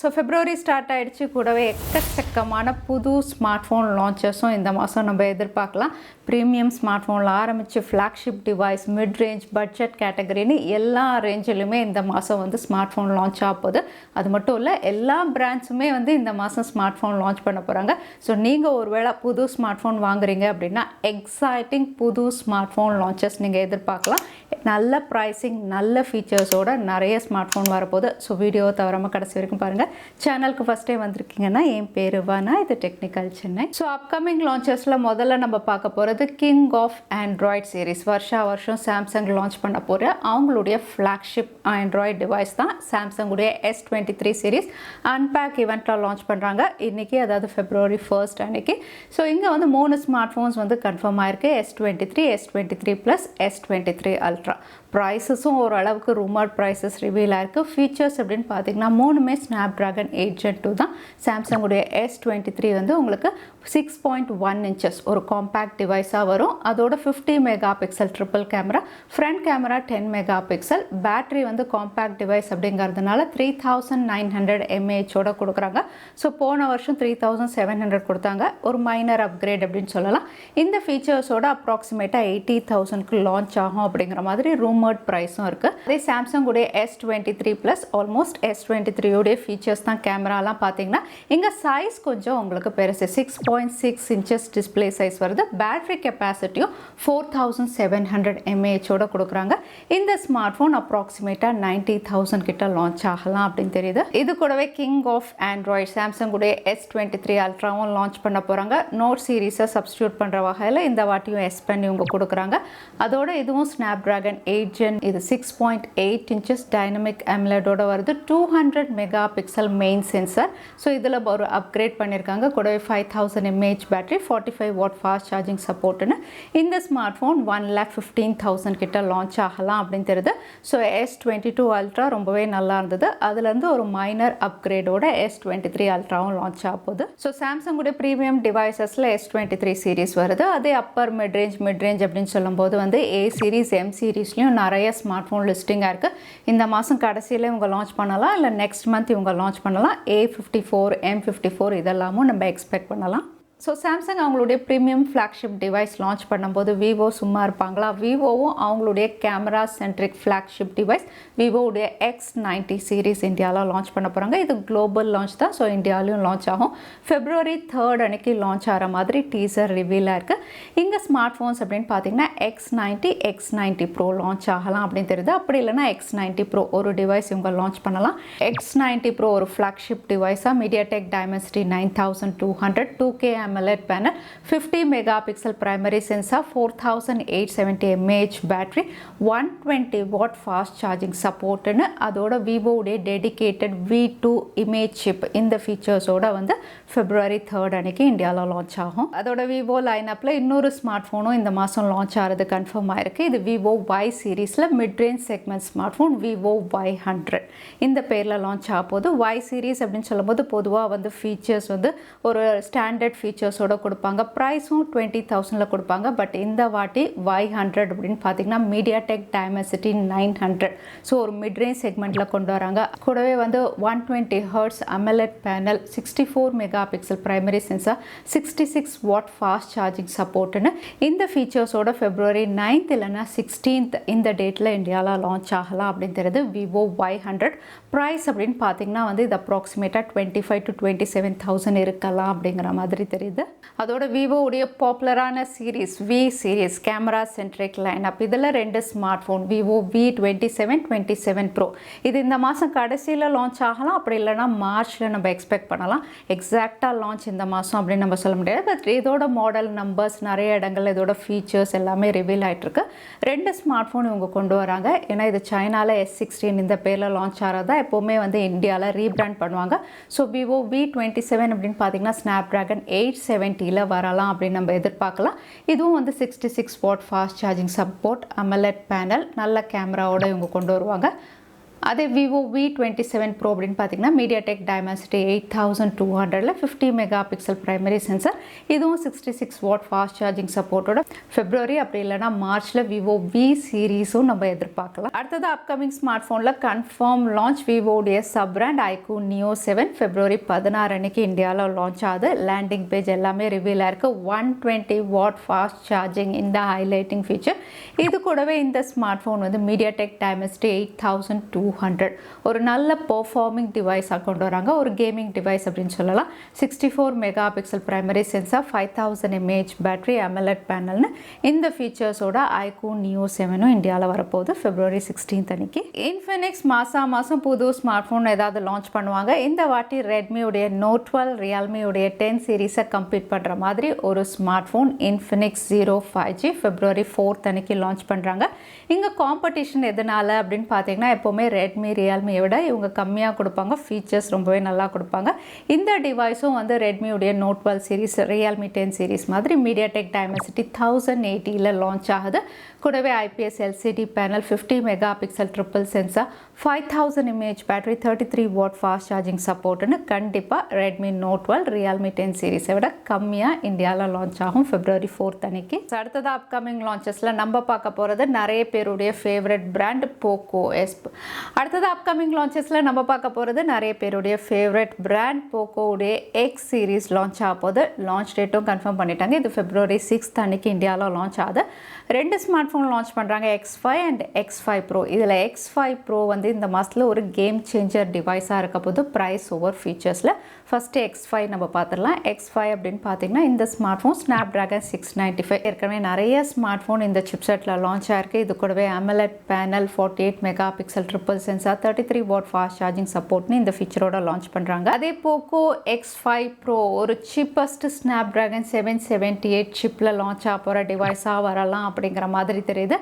So February start ஆகிடுச்சு, கூடவே எக்கச்சக்கமான புது ஸ்மார்ட் ஃபோன் லான்ச்சஸும் இந்த மாதம் நம்ம எதிர்பார்க்கலாம். ப்ரீமியம் ஸ்மார்ட் ஃபோனில் ஆரம்பித்து flagship device, mid range, budget கேட்டகரின்னு எல்லா ரேஞ்சிலுமே இந்த மாதம் வந்து ஸ்மார்ட் ஃபோன் லான்ச் ஆக போகுது. அது மட்டும் இல்லை, எல்லா பிராண்ட்ஸுமே வந்து இந்த மாதம் ஸ்மார்ட் ஃபோன் லான்ச் பண்ண போகிறாங்க. ஸோ நீங்கள் ஒரு வேளை புது ஸ்மார்ட் ஃபோன் வாங்குறீங்க அப்படின்னா எக்ஸைட்டிங் புது ஸ்மார்ட் ஃபோன் லான்ச்சஸ் நீங்கள் எதிர்பார்க்கலாம். நல்ல ப்ரைஸிங், நல்ல ஃபீச்சர்ஸோட நிறைய ஸ்மார்ட் ஃபோன் வரப்போகுது. ஸோ வீடியோவை தவறாமல் கடைசி வரைக்கும் பாருங்கள். சேனலுக்கு ஃபஸ்ட் டைம் வந்திருக்கீங்கன்னா என் பேர் வானா, இது டெக்னிக்கல் சென்னை. ஸோ அப்கமிங் லான்ச்சஸில் முதல்ல நம்ம பார்க்க போகிறது கிங் ஆஃப் ஆண்ட்ராய்ட் சீரிஸ். வருஷம் சாம்சங் லான்ச் பண்ண போகிற அவங்களுடைய ஃப்ளாக்ஷிப் ஆண்ட்ராய்ட் டிவைஸ் தான் சாம்சங்குடைய S23 சீரிஸ். அன்பேக் ஈவெண்ட்டில் லான்ச் பண்ணுறாங்க இன்றைக்கி, அதாவது February 1 அன்னைக்கு. ஸோ இங்கே வந்து 3 ஸ்மார்ட் ஃபோன்ஸ் வந்து கன்ஃபார்ம் ஆயிருக்கு. S23, S23 Plus, S23 Ultra. ப்ரைஸஸும் ஓரளவுக்கு ரூமர்ட் ப்ரைஸஸ் ரிவீல் ஆயிருக்கு. ஃபீச்சர்ஸ் அப்படின்னு பார்த்தீங்கன்னா 3மே Snapdragon 8 Gen 2 தான். சாம்சங்குடைய S23 வந்து உங்களுக்கு 6.1 inches ஒரு காம்பேக்ட் டிவைஸாக வரும். அதோட 50 mega pixel triple camera, front camera 10 mega pixel, battery வந்து காம்பேக்ட் டிவைஸ் அப்படிங்கிறதுனால 3900 mAh கொடுக்குறாங்க. ஸோ போன வருஷம் 3700 கொடுத்தாங்க. ஒரு மைனர் அப்கிரேட் அப்படின்னு சொல்லலாம். இந்த ஃபீச்சர்ஸோட அப்ராக்சிமேட்டாக 80,000க்கு லான்ச் ஆகும் அப்படிங்கிற மாதிரி ரூமர்ட் ப்ரைஸும் இருக்குது. அதே சாம்சங்குடைய S23 Plus ஆல்மோஸ்ட் S23 உடைய ஃபீச்சர்ஸ் தான். கேமராலாம் பார்த்தீங்கன்னா இங்கே சைஸ் கொஞ்சம் உங்களுக்கு பெருசு, 6.6 inches டிஸ்பிளே சைஸ் வருது. பேட்டரி கெப்பாசிட்டியும் 4700 mAh கொடுக்குறாங்க. இந்த ஸ்மார்ட் ஃபோன் அப்ராக்சிமேட்டாக 90,000 கிட்ட லான்ச் ஆகலாம் அப்படின்னு தெரியுது. இது கூடவே கிங் ஆஃப் ஆண்ட்ராய்ட் சாம்சங்குடைய S23 அல்ட்ராவும் லான்ச் பண்ண போகிறாங்க. நோட் சீரீஸை சப்ஸ்டியூட் பண்ணுற வகையில் இந்த வாட்டியும் S Pen இவங்க கொடுக்குறாங்க. அதோட இதுவும் Snapdragon 8 Gen, இது 6.8 inches டைனமிக் AMOLEDோட வருது. 200 mega pixel main sensor. So இதில் ஒரு அப்கிரேட் பண்ணியிருக்காங்க. கூடவே 5000 mAh battery, 45 watt fast charging சப்போர்ட்டுன்னு. இந்த ஸ்மார்ட் ஃபோன் 1,15,000 கிட்ட லான்ச் ஆகலாம் அப்படின்னு தெரியுது. ஸோ S22 அல்ட்ரா ரொம்பவே நல்லா இருந்தது. அதுலேருந்து ஒரு மைனர் அப்கிரேடோட S23 அல்ட்ராவும் லான்ச் ஆக போகுது. ஸோ சாம்சங்குடைய ப்ரீமியம் டிவைசஸில் S23 சீரிஸ் வருது. அதே அப்பர் மிட் ரேஞ்ச் அப்படின்னு சொல்லும்போது வந்து A சீரிஸ், M சீரிஸ்லையும் நிறைய ஸ்மார்ட் ஃபோன் லிஸ்டிங்காக இருக்குது. இந்த மாதம் கடைசியில் இவங்க லான்ச் பண்ணலாம், இல்லை நெக்ஸ்ட் மந்த் இவங்க லான்ச் பண்ணலாம். A54, M54 இதெல்லாமும் நம்ம எக்ஸ்பெக்ட் பண்ணலாம். ஸோ சாம்சங் அவங்களுடைய ப்ரீமியம் ஃப்ளாக்ஷிப் டிவைஸ் லான்ச் பண்ணும்போது விவோ சும்மா இருப்பாங்களா? விவோவும் அவங்களுடைய கேமரா சென்ட்ரிக் ஃப்ளாக்ஷிப் டிவைஸ் விவோவுடைய X90 சீரிஸ் இந்தியாவில் லான்ச் பண்ண போகிறாங்க. இது குளோபல் லான்ச் தான். ஸோ இந்தியாவிலையும் லான்ச் ஆகும். February 3 அன்னைக்கு லான்ச் ஆகிற மாதிரி டீசர் ரிவீலாக இருக்குது. இங்கே ஸ்மார்ட் ஃபோன்ஸ் அப்படின்னு பார்த்தீங்கன்னா X90, X90 Pro லான்ச் ஆகலாம் அப்படின்னு தெரியுது. அப்படி இல்லைனா X90 Pro ஒரு டிவைஸ் இவங்க லான்ச் பண்ணலாம். X90 Pro ஒரு flagship டிவைஸாக MediaTek Dimensity 9200 2K AMOLED panel, 50 megapixel primary sensor, 4870 mAh battery, 120 watt fast charging support ன்னு அதோட விவோ உடைய டெடிகேட்டட் V2 இமேஜ் சிப் இந்த ஃபீச்சர்ஸோட வந்து February 3 அன்னைக்கு இந்தியாவில் லான்ச் ஆகும். அதோட விவோ லைனப்பில் இன்னொரு ஸ்மார்ட் ஃபோனும் இந்த மாதம் லான்ச் ஆகிறது கன்ஃபார்ம் ஆயிருக்கு. இது விவோ Y சீரீஸில் mid range segment smart phone Vivo Y100 இந்த பேரில் லான்ச் ஆக போது. Y சீரீஸ் அப்படின்னு சொல்லும்போது பொதுவாக வந்து ஃபீச்சர்ஸ் வந்து ஒரு ஸ்டாண்டர்ட் ஃபீச்சர்ஸோட கொடுப்பாங்க. ப்ரைஸும் 20,000ல கொடுப்பாங்க. பட் இந்த வாட்டி Y100 அப்படின்னு பார்த்தீங்கன்னா MediaTek Dimensity 900. ஸோ ஒரு மிட் ரேஞ்ச் செக்மெண்ட்டில் கொண்டு வராங்க. கூடவே வந்து 120 Hz AMOLED panel, 64 mega pixel primary sensor, 66 watt fast charging சப்போர்ட்டுன்னு இந்த ஃபீச்சர்ஸோட February 9 இல்லைனா 16 இந்த டேட்டில் இந்தியாவில் லான்ச் ஆகலாம் அப்படின்னு தெரியுது. விவோ Y100 ப்ரைஸ் அப்படின்னு பார்த்தீங்கன்னா வந்து இது அப்ராக்சிமேட்டாக 25,000 to 27,000 இருக்கலாம் அப்படிங்கிற மாதிரி தெரியுது. அதோட விவோவுடைய பாப்புலரான series V series camera centric lineup, இதில் 2 smart phone Vivo V27, 27 Pro இது இந்த மாதம் கடைசியில் லான்ச் ஆகலாம். அப்படி இல்லைனா மார்ச்சில் நம்ம எக்ஸ்பெக்ட் பண்ணலாம். எக்ஸாக்டாக லான்ச் இந்த மாதம் அப்படின்னு நம்ம சொல்ல முடியாது. பட் இதோட மாடல் நம்பர்ஸ் நிறைய இடங்கள் இதோட ஃபீச்சர்ஸ் எல்லாமே ரிவீல் ஆகிட்டுருக்கு. 2 ஸ்மார்ட் ஃபோன் இவங்க கொண்டு வராங்க. ஏன்னா இது சைனாவில் S16 இந்த பேரில் லான்ச் ஆகிறதா எப்போவுமே வந்து இந்தியாவில் ரீபிராண்ட் பண்ணுவாங்க. ஸோ விவோ V27 அப்படின்னு பார்த்தீங்கன்னா Snapdragon 870ல வரலாம் அப்படின்னு நம்ம எதிர்பார்க்கலாம். இதுவும் வந்து 66 watt fast charging support, AMOLED panel, நல்ல கேமராவோட இவங்க கொண்டு வருவாங்க. அதே விவோ V27 ப்ரோ அப்படின்னு பார்த்தீங்கன்னா மீடியாடெக் டைமென்சிட்டி 8200ல் 50 மெகா பிக்சல் பிரைமரி சென்சர், இதுவும் 66 வாட் ஃபாஸ்ட் சார்ஜிங் சப்போர்ட்டோட February அப்படி இல்லைனா மார்ச்சில் விவோ V சீரீஸும் நம்ம எதிர்பார்க்கலாம். அடுத்தது அப்கமிங் ஸ்மார்ட் ஃபோனில் கன்ஃபார்ம் லான்ச் விவோடைய sub brand iQOO Neo 7 February 16 அன்னைக்கு இந்தியாவில் லான்ச் ஆகுது. லேண்டிங் பேஜ் எல்லாமே ரிவீல் ஆயிருக்கு. 120 வாட் ஃபாஸ்ட் சார்ஜிங் இந்த ஹைலைட்டிங் ஃபீச்சர். இது கூடவே இந்த ஸ்மார்ட் ஃபோன் வந்து மீடியாடெக் டைமென்சிட்டி 8200 ஒரு நல்ல பெர்ஃபார்மிங் டிவைஸாக கொண்டு வராங்க. ஒரு கேமிங் டிவைஸ் அப்படின்னு சொல்லலாம். 64 mega pixel primary sensor, 5000 mAh battery, AMOLED பேனல்னு இந்த ஃபீச்சர்ஸோட ஐக்கூ நியோ 7ம் இந்தியாவில் வரப்போகுது February 16 அன்னைக்கு. இன்ஃபினிக்ஸ் மாதம் புது ஸ்மார்ட் ஃபோன் ஏதாவது லான்ச் பண்ணுவாங்க. இந்த வாட்டி ரெட்மியுடைய நோட் 12, ரியல்மியுடைய 10 சீரீஸை கம்பீட் பண்ணுற மாதிரி ஒரு smart phone Infinix 05G February 4 அன்னைக்கு லான்ச் பண்ணுறாங்க. இங்கே காம்படிஷன் எதனால அப்படின்னு பார்த்தீங்கன்னா எப்போவுமே ரெட்மி ரியல்மியை விட இவங்க கம்மியாக கொடுப்பாங்க, ஃபீச்சர்ஸ் ரொம்பவே நல்லா கொடுப்பாங்க. இந்த டிவைஸும் வந்து ரெட்மியுடைய நோட் 12 சீரீஸ், ரியல்மி 10 சீரீஸ் மாதிரி மீடியாடெக் டைமென்சிட்டி 1080ல் லான்ச் ஆகுது. கூடவே IPS LCD panel, 50 mega pixel triple sensor, 5000 mAh battery, 33 watt fast charging சப்போர்ட்னு கண்டிப்பாக ரெட்மி நோட் 12, ரியல்மி 10 சீரீஸை விட கம்மியாக இந்தியாவில் லான்ச் ஆகும் February 4 அன்னைக்கு. அடுத்தது அப்கமிங் லான்ச்சஸில் நம்ம பார்க்க போகிறது நிறைய பேருடைய ஃபேவரட் பிராண்ட் போக்கோ எஸ். அடுத்தது அப்கமிங் லான்ச்சஸில் நம்ம பார்க்க போகிறது நிறைய பேருடைய ஃபேவரட் பிராண்ட் போக்கோவுடைய எக்ஸ் சீரீஸ் லான்ச் ஆக போது. லான்ச் டேட்டும் கன்ஃபார்ம் பண்ணிட்டாங்க. இது February 6 அன்னைக்கு இந்தியாவில் லான்ச் ஆகுது. 2 ஸ்மார்ட் ஃபோன் லான்ச் பண்ணுறாங்க, X5 அண்ட் X5 Pro. இதில் X5 Pro வந்து இந்த மாதத்தில் ஒரு கேம் சேஞ்சர் டிவைஸாக இருக்க போது ப்ரைஸ் ஓவர் ஃபீச்சர்ஸில். ஃபஸ்ட்டு X5 நம்ம பார்த்துடலாம். X5 அப்படின்னு பார்த்தீங்கன்னா இந்த ஸ்மார்ட் ஃபோன் Snapdragon 695. ஏற்கனவே நிறைய ஸ்மார்ட் ஃபோன் இந்த சிப்செட்டில் லான்ச் ஆயிருக்கு. இது கூடவே AMOLED panel, 48 mega pixel triple sensor, 33 watt fast charging சப்போர்ட்னு இந்த ஃபீச்சரோட லான்ச் பண்ணுறாங்க. அதே போக்கோ X5 Pro ஒரு சீப்பஸ்ட் Snapdragon 778 சிப்பில் லான்ச் ஆக போகிற டிவைஸாக வரலாம் அப்படிங்கிற மாதிரி தெரியுது.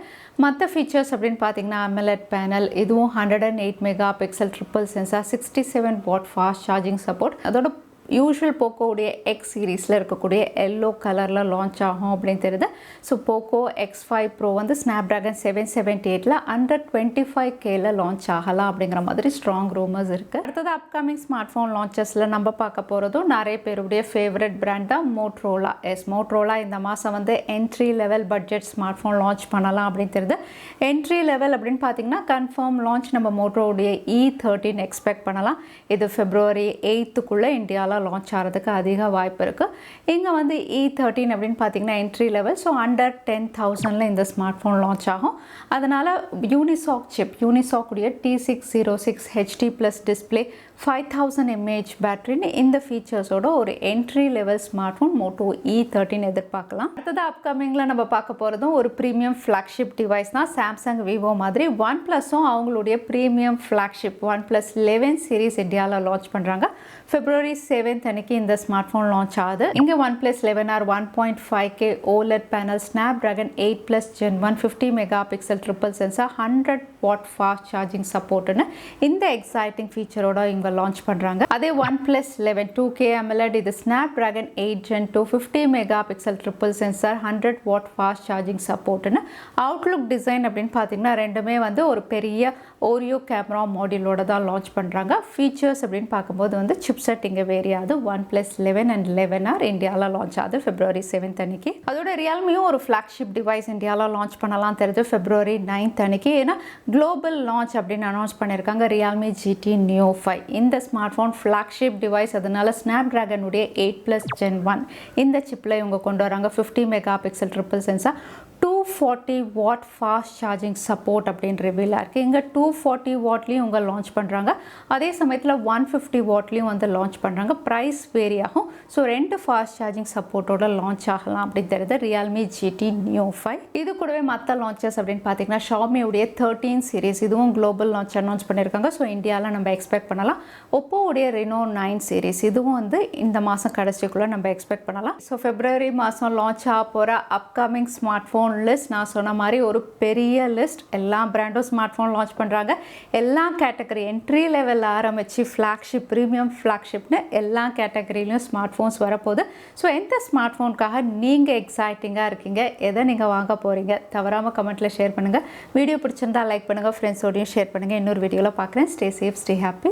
மற்ற ஃபீச்சர்ஸ் அப்படின்னு பார்த்தீங்கன்னா AMOLED பேனல், இதுவும் 108 mega pixel triple sensor, 67 what fast charging support. அதோட யூஷுவல் போக்கோவுடைய எக்ஸ் சீரீஸில் இருக்கக்கூடிய எல்லோ கலரில் லான்ச் ஆகும் அப்படின்னு தெரியுது. ஸோ போக்கோ X5 Pro வந்து Snapdragon 778ல் அண்டர் 25Kல லான்ச் ஆகலாம் அப்படிங்கிற மாதிரி ஸ்ட்ராங் ரூமர்ஸ் இருக்குது. அடுத்தது அப்கமிங் ஸ்மார்ட் ஃபோன் லான்ச்சஸில் நம்ம பார்க்க போகிறதும் நிறைய பேருடைய ஃபேவரட் பிராண்ட் தான் மோட்ரோலா. மோட்ரோலா இந்த மாதம் வந்து entry level budget smart phone launch பண்ணலாம் அப்படின்னு தெரியுது. என்ட்ரி லெவல் அப்படின்னு பார்த்தீங்கன்னா கன்ஃபார்ம் லான்ச் நம்ம மோட்ரோவுடைய E13 எக்ஸ்பெக்ட் பண்ணலாம். இது February 8க்குள்ளே இந்தியாவில் லான்ச் ஆகிறதுக்கு அதிக வாய்ப்பு இருக்குது. இங்கே வந்து E13 அப்படின்னு பார்த்தீங்கன்னா என்ட்ரி லெவல், ஸோ அண்டர் 10,000ல் இந்த ஸ்மார்ட் ஃபோன் லான்ச் ஆகும். அதனால் யூனிசாக் சிப், யூனிசாக் உடைய T606 HD+ டிஸ்பிளே, 5000 mAh பேட்டரின்னு இந்த ஃபீச்சர்ஸோட ஒரு entry level smart phone Moto E13 எதிர்பார்க்கலாம். அடுத்தது அப்கமிங்கில் நம்ம பார்க்க போகிறதும் ஒரு ப்ரீமியம் ஃப்ளாக்ஷிப் டிவைஸ் தான். சாம்சங், விவோ மாதிரி ஒன் ப்ளஸும் அவங்களுடைய ப்ரீமியம் ஃப்ளாக்ஷிப் OnePlus 11 சீரீஸ் இந்தியாவில் லான்ச் பண்ணுறாங்க. February 7 அன்னைக்கு இந்த ஸ்மார்ட் ஃபோன் லான்ச் ஆகுது. இங்கே OnePlus 11R 1.5K OLED panel, Snapdragon 8+ Gen 1, 50 mega pixel triple sensor, 100 watt fast charging சப்போர்ட்னு இந்த எக்ஸைட்டிங் ஃபீச்சரோட இவங்க லான்ச் பண்ணுறாங்க. அதே OnePlus 11 2K AMOLED, இது Snapdragon 8 Gen 2, 50 mega pixel triple sensor, 100 watt fast charging சப்போர்ட்னு. Outlook design அப்படின்னு பார்த்தீங்கன்னா ரெண்டுமே வந்து ஒரு பெரிய ஓரியோ கேமரா மாடியூலோட தான் லான்ச் பண்ணுறாங்க. ஃபீச்சர்ஸ் அப்படின்னு பார்க்கும்போது வந்து சிப்செட் இங்கே வேரி ஆகுது. OnePlus 11 அண்ட் 11R இந்தியாவில் லான்ச் ஆகுது February 7 அன்னைக்கு. அதோட ரியல்மியும் ஒரு ஃப்ளாக்ஷிப் டிவைஸ் இந்தியாவில் லான்ச் பண்ணலாம் தெரிஞ்சு February 9 அன்னைக்கு. ஏன்னா குளோபல் லான்ச் அப்படின்னு அனௌன்ஸ் பண்ணியிருக்காங்க ரியல்மி GT Neo 5. இந்த ஸ்மார்ட் ஃபோன் ஃப்ளாக்ஷிப் டிவைஸ், அதனால Snapdragon உடைய 8+ Gen 1 இந்த சிப்பில் இவங்க கொண்டு வராங்க. 50 mega pixel triple sensor, 240 what fast charging support அப்படின்னு ரிவீலாக இருக்குது. இங்கே 240 வாட்லேயும் இவங்க லான்ச் பண்ணுறாங்க. அதே சமயத்தில் 150 வாட்லேயும் வந்து லான்ச் பண்ணுறாங்க. ப்ரைஸ் வேரி ஆகும். ஸோ 2 ஃபாஸ்ட் சார்ஜிங் சப்போர்ட்டோட லான்ச் ஆகலாம் அப்படின்னு தெரியுது ரியல்மி GT Neo 5. இது கூடவே மற்ற லான்ச்சஸ் அப்படின்னு பார்த்தீங்கன்னா ஷாமியுடைய 13 சீரீஸ், இதுவும் குளோபல் லான்ச் அனௌன்ஸ் பண்ணியிருக்காங்க. ஸோ இந்தியாவில் நம்ம எக்ஸ்பெக்ட் பண்ணலாம். ஒப்போவுடைய Reno 9 சீரீஸ், இதுவும் வந்து இந்த மாதம் கடைசிக்குள்ளே நம்ம எக்ஸ்பெக்ட் பண்ணலாம். ஸோ February மாதம் லான்ச் ஆக போகிற upcoming smart phone list list. நான் சொன்ன மாதிரி ஒரு பெரிய லிஸ்ட். எல்லா பிராண்டும் ஸ்மார்ட் ஃபோன் லான்ச் பண்ணுறாங்க. எல்லா கேட்டகரி என்ட்ரி லெவலில் ஆரம்பித்து ஃப்ளாக்ஷிப், ப்ரீமியம் ஃப்ளாக்ஷிப்னு எல்லா கேட்டகரியிலையும் ஸ்மார்ட் ஃபோன்ஸ் வரப்போகுது. ஸோ எந்த ஸ்மார்ட் ஃபோனுக்காக நீங்கள் எக்ஸைட்டிங்காக இருக்கீங்க, எதை நீங்கள் வாங்க போகிறீங்க, தவறாமல் கமெண்ட்டில் ஷேர் பண்ணுங்கள். வீடியோ பிடிச்சிருந்தா லைக் பண்ணுங்கள், ஃப்ரெண்ட்ஸோடையும் ஷேர் பண்ணுங்கள். இன்னொரு வீடியோவில் பார்க்குறேன். Stay safe, stay happy.